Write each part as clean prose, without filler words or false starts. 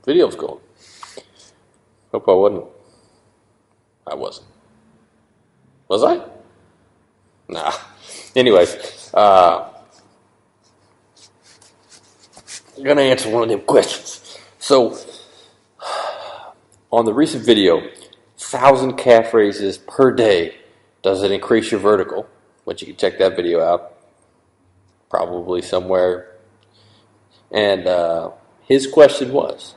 Video's going. Hope I wasn't. I wasn't. Was I? Nah. Anyways, I'm gonna answer one of them questions. So, on the recent video, 1,000 calf raises per day. Does it increase your vertical? Which you can check that video out. Probably somewhere. And his question was,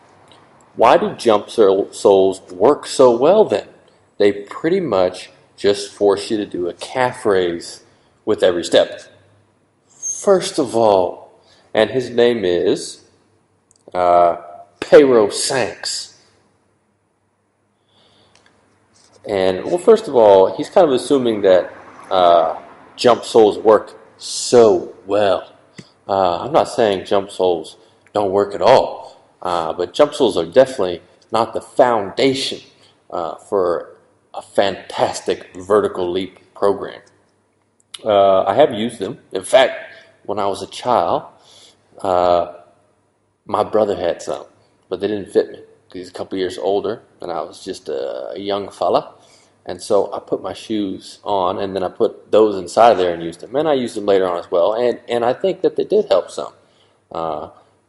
why do jump soles work so well then? They pretty much just force you to do a calf raise with every step. First of all, and his name is Pero Sanks. And, well, first of all, he's kind of assuming that jump soles work so well. I'm not saying jump soles don't work at all. But jump soles are definitely not the foundation for a fantastic vertical leap program. I have used them. In fact, when I was a child, my brother had some, but they didn't fit me. He's a couple years older, and I was just a young fella. And so I put my shoes on, and then I put those inside of there and used them. And I used them later on as well, and I think that they did help some.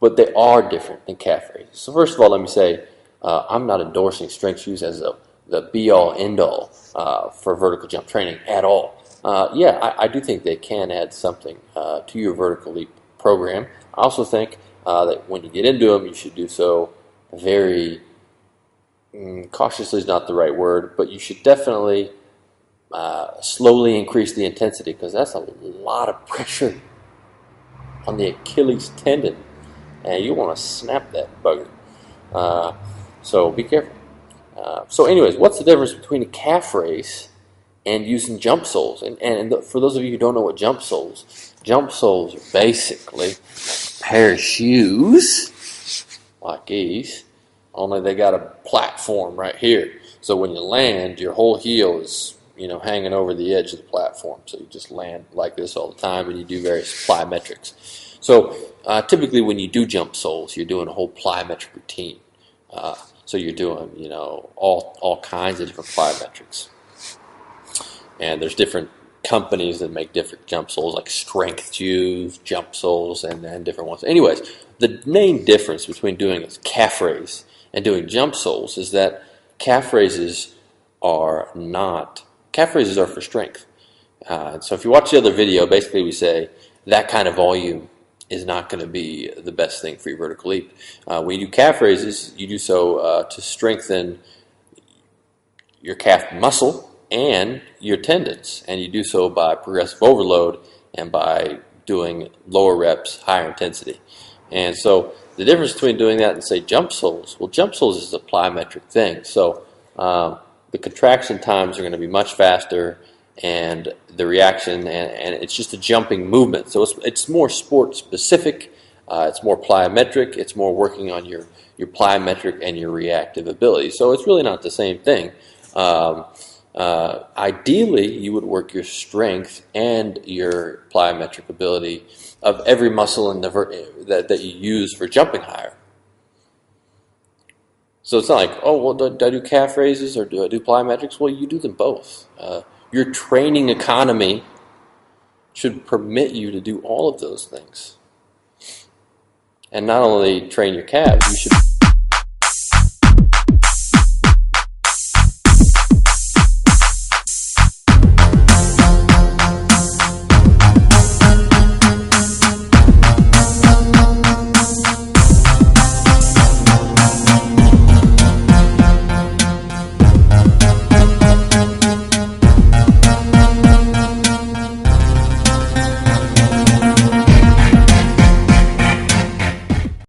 But they are different than calf raises. So first of all, let me say, I'm not endorsing strength shoes as the be-all, end-all for vertical jump training at all. Yeah, I do think they can add something to your vertical leap program. I also think that when you get into them, you should do so very cautiously is not the right word, but you should definitely slowly increase the intensity, because that's a lot of pressure on the Achilles tendon. And you want to snap that bugger. So be careful. So anyways, what's the difference between a calf raise and using jump soles? And for those of you who don't know what jump soles are basically a pair of shoes like these, only they got a platform right here. So when you land, your whole heel is hanging over the edge of the platform. So you just land like this all the time, and you do various plyometrics. So typically when you do jump soles, you're doing a whole plyometric routine. So you're doing, all kinds of different plyometrics. And there's different companies that make different jump soles, like Strength Shoes, jump soles, and different ones. Anyways, the main difference between doing a calf raise and doing jump soles is that calf raises are for strength. So if you watch the other video, basically we say that kind of volume is not going to be the best thing for your vertical leap. When you do calf raises, you do so to strengthen your calf muscle and your tendons, and you do so by progressive overload and by doing lower reps, higher intensity. And so the difference between doing that and, say, jump soles, well, jump soles is a plyometric thing. So the contraction times are going to be much faster, and the reaction, and it's just a jumping movement. So it's more sport specific, it's more plyometric, it's more working on your plyometric and your reactive ability. So it's really not the same thing. Ideally, you would work your strength and your plyometric ability of every muscle in that you use for jumping higher. So it's not like, oh, well, do I do calf raises or do I do plyometrics? Well, you do them both. Your training economy should permit you to do all of those things. And not only train your calves, you should